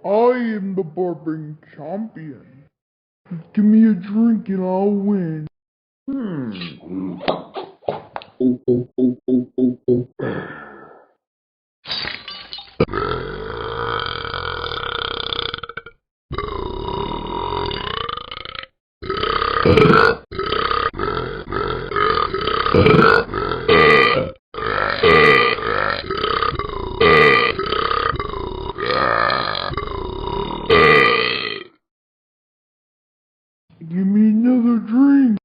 I am the barbering champion. Give me a drink and I'll win. Give me another drink.